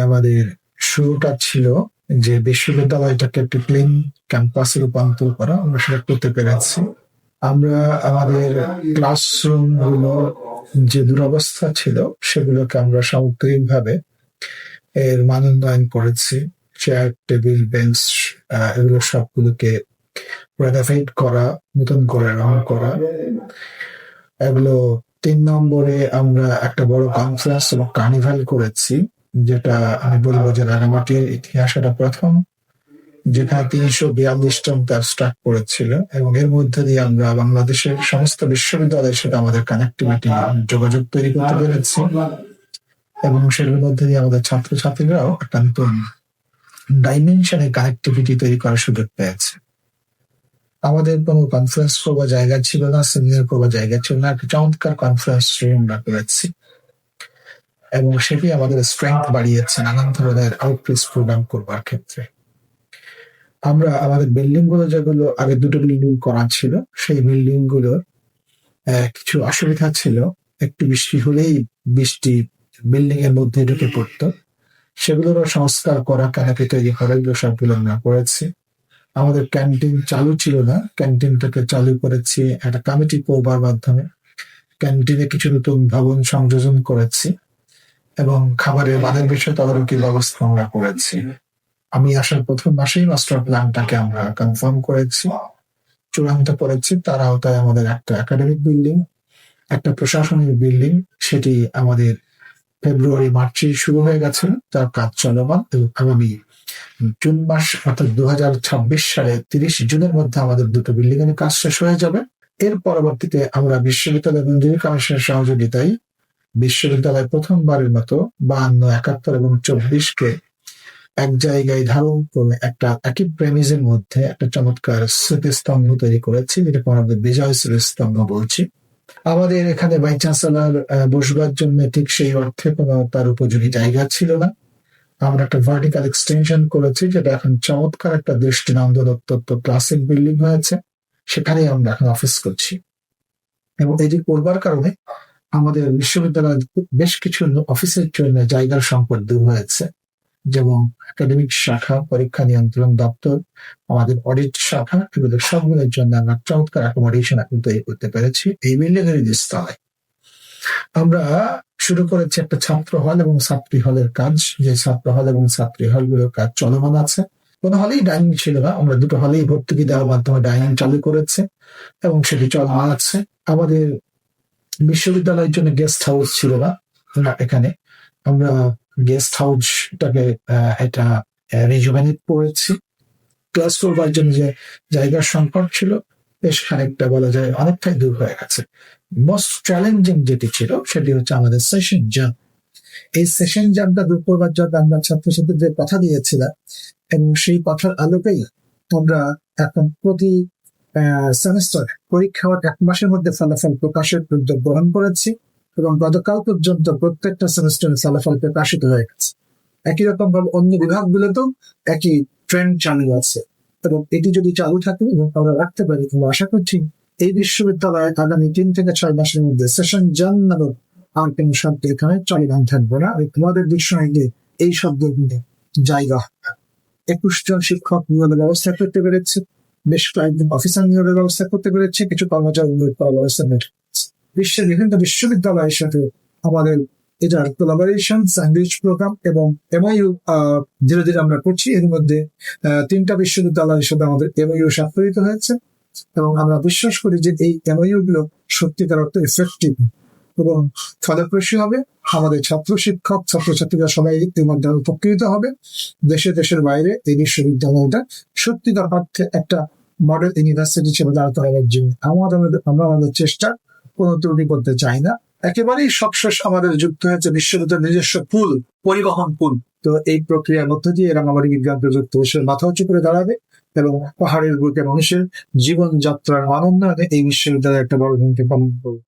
আমাদের শুরুটা ছিল যে বিশ্ববিদ্যালয়টাকে একটি ক্লিন ক্যাম্পাসে রূপান্তর করা, আমরা সেটা করতে পেরেছি। আমরা আমাদের ক্লাসরুম গুলো যে দুরবস্থা ছিল সেগুলোকে আমরা সামগ্রিকভাবে এর মানোন্নয়ন করেছি। চেয়ার, টেবিল, বেঞ্চ এগুলো সবগুলোকে রেনোভেট করা, নতুন করে রং করা। এগুলো ৩ নম্বরে আমরা একটা বড় কনফারেন্স এবং কার্নিভাল করেছি, যেটা আমি বলবো যে রাঙামাটির ইতিহাস এটা প্রথম, যেখানে ৩৪২ জন তার স্টার্ট করেছিল, এবং এর মধ্যে দিয়ে আমরা বাংলাদেশের সমস্ত বিশ্ববিদ্যালয়ের সাথে আমাদের কানেক্টিভিটি, যোগাযোগ তৈরি করতে পেরেছি, এবং সেগুলোর মধ্যে দিয়ে আমাদের ছাত্রছাত্রীরাও একটা নতুন ডাইমেনশনে কানেক্টিভিটি তৈরি করার সুযোগ পেয়েছে। আমাদের কোনো কনফারেন্স করবার জায়গা ছিল না, সেমিনার করবার জায়গা ছিল না, একটা চমৎকার কনফারেন্স রুম আমরা করেছি, এবং সেটি আমাদের স্ট্রেংথ বাড়িয়েছে নানান ধরনের আউটরিচ প্রোগ্রাম করবার ক্ষেত্রে। আমরা আমাদের বিল্ডিং গুলো, যেগুলো আগে দুটো বিল্ডিং করা ছিল, সেই বিল্ডিং গুলোর কিছু অসুবিধা ছিল। একটু বৃষ্টি হলেই বৃষ্টি বিল্ডিং এর মধ্যে ঢুকে পড়তো, সেগুলোরও সংস্কার করা, ক্যানাপি তৈরি করা, এগুলো সবগুলো আমরা করেছি। আমাদের ক্যান্টিন চালু ছিল না, ক্যান্টিনটাকে চালু করেছি একটা কমিটি করবার মাধ্যমে। ক্যান্টিনে কিছু নতুন ভবন সংযোজন করেছি, এবং খাবারের মানের বিষয়ে তদারকি ব্যবস্থা আমরা করেছি। আমি আসার প্রথম মাসেই মাস্টার প্ল্যানটাকে আমরা কনফার্ম করেছি, চূড়ান্ত করেছি। তার আওতায় আমাদের একটা একাডেমিক বিল্ডিং, একটা প্রশাসনিক বিল্ডিং, সেটি আমাদের ফেব্রুয়ারি মার্চে শুরু হয়ে গেছে, তার কাজ চলমান, এবং আগামী জুন মাস অর্থাৎ 2026 সালে 30 জুনের মধ্যে আমাদের দুটো বিল্ডিং এর কাজ শেষ হয়ে যাবে। এর পরবর্তীতে আমরা বিশ্ববিদ্যালয় ইঞ্জিনিয়ারিং কমিশনের সহযোগিতায় বিশ্ববিদ্যালয় প্রথমবারের মতো 52, 71 এবং 24-কে এক জায়গায় ধারণ করে একটা একই প্রেমিজের মধ্যে একটা চমৎকার স্মৃতিস্তম্ভ তৈরি করেছি, যেটাকে আমরা বিজয় স্মৃতিস্তম্ভ বলছি। আমাদের এখানে ভাইস চ্যান্সেলর বসবার জন্য ঠিক সেই অর্থে কোনো তার উপযোগী জায়গা ছিল না। আমরা একটা ভার্টিক্যাল এক্সটেনশন করেছি, যেটা এখন চমৎকার একটা দৃষ্টিনন্দন অত্যন্ত ক্লাসিক বিল্ডিং হয়েছে, সেখানেই আমরা এখন অফিস করছি। এবং এটি করবার কারণে আমাদের বিশ্ববিদ্যালয়ের বেশ কিছু অফিসের জন্য জায়গার সংকট দূর হয়েছে, যেমন একাডেমিক শাখা, পরীক্ষা নিয়ন্ত্রণ দপ্তর, আমাদের অডিট শাখা, এগুলো সবগুলোর জন্য আমরা চমৎকার অ্যাকোমোডেশন এখন তৈরি করতে পেরেছি এই বিল্ডিং এর নিচতলায়। আমরা শুরু করেছি একটা ছাত্র হল এবং ছাত্রী হলের কাজ, যে ছাত্র হল এবং ছাত্রী হলগুলোর কাজ চলমান আছে। কোনো হলেই ডাইনিং ছিল না, আমরা দুটো হলেই ভর্তুকি দেওয়ার মাধ্যমে ডাইনিং চালু করেছে, এবং সেটি চলমান আছে। আমাদের বিশ্ববিদ্যালয়ের জন্য গেস্ট হাউস ছিল না, এখানে আমরা গেস্ট হাউসটাকে এটা রিজুভেনেট করেছি। ক্লাস করবার জন্য যে জায়গার সংকট ছিল, বেশ খানিকটা বলা যায় অনেকটাই দূর হয়ে গেছে। মোস্ট চ্যালেঞ্জিং যেটি ছিল সেটি হচ্ছে আমাদের সেশন জাম। এই সেশন জামটা দূর করবার জন্য আমরা ছাত্রছাত্রীদের কথা দিয়েছিলাম, এবং সেই কথার আলোকেই আমরা এখন প্রতি সেমিস্টার পরীক্ষা 1 মাসের মধ্যে ফলাফল প্রকাশের উদ্যোগ গ্রহণ করেছি, এবং গতকাল পর্যন্ত প্রত্যেকটা সেমিস্টারের ফলাফল প্রকাশিত হয়ে গেছে। একই রকম ভাবে অন্য বিভাগগুলোতেও একই ট্রেন্ড চালু আছে, এবং এটি যদি চালু থাকে এবং আমরা রাখতে পারি, আমরা আশা করছি এই বিশ্ববিদ্যালয়ে আগামী 3 থেকে 6 মাসের মধ্যে সেশন জাম নামক আর কোনো শব্দ এখানে চলমান থাকবে না। তোমাদের দৃষ্টিতে এই শব্দগুলো জায়গা 21 জন শিক্ষক নিয়োগের ব্যবস্থা করতে পেরেছে, বেশ কয়েকজন অফিসার নিয়োগের ব্যবস্থা করতে পেরেছে, কিছু কর্মচারী নিয়োগ করার ব্যবস্থা বিশ্বের বিভিন্ন বিশ্ববিদ্যালয়ের সাথে আমাদের এটার কোলাবোরেশন, স্যান্ডউইচ প্রোগ্রাম এবং এমআইইউ ধীরে ধীরে আমরা করছি। এর মধ্যে 3টা বিশ্ববিদ্যালয়ের সাথে আমাদের এমআইইউ স্বাক্ষরিত হয়েছে, এবং আমরা বিশ্বাস করি যে এই এমআইইউ গুলো সত্যিকার অর্থে এফেক্টিভ এবং ফলপ্রসূ হবে। আমাদের ছাত্র শিক্ষক, ছাত্রছাত্রীরা সবাই এর মধ্যে উপকৃত হবে। দেশের বাইরে এই বিশ্ববিদ্যালয়টা সত্যিকার অর্থে একটা মডেল ইউনিভার্সিটি হিসেবে দাঁড়াতে হওয়ার জন্য আমরা আমাদের চেষ্টা কোনো ত্রুটি করতে চাই না। একেবারেই সবশেষ আমাদের যুক্ত হয়েছে বিশ্ববিদ্যালয়ের নিজস্ব পুল, পরিবহন পুল। তো এই প্রক্রিয়ার মধ্য দিয়ে রাঙামাটি বিজ্ঞান প্রযুক্তি বিশ্ববিদ্যালয় মাথা উঁচু করে দাঁড়াবে, এবং পাহাড়ের বুকে মানুষের জীবনযাত্রার মান উন্নয়নে এই বিশ্ববিদ্যালয় একটা বড় ভূমিকা পালন করবে।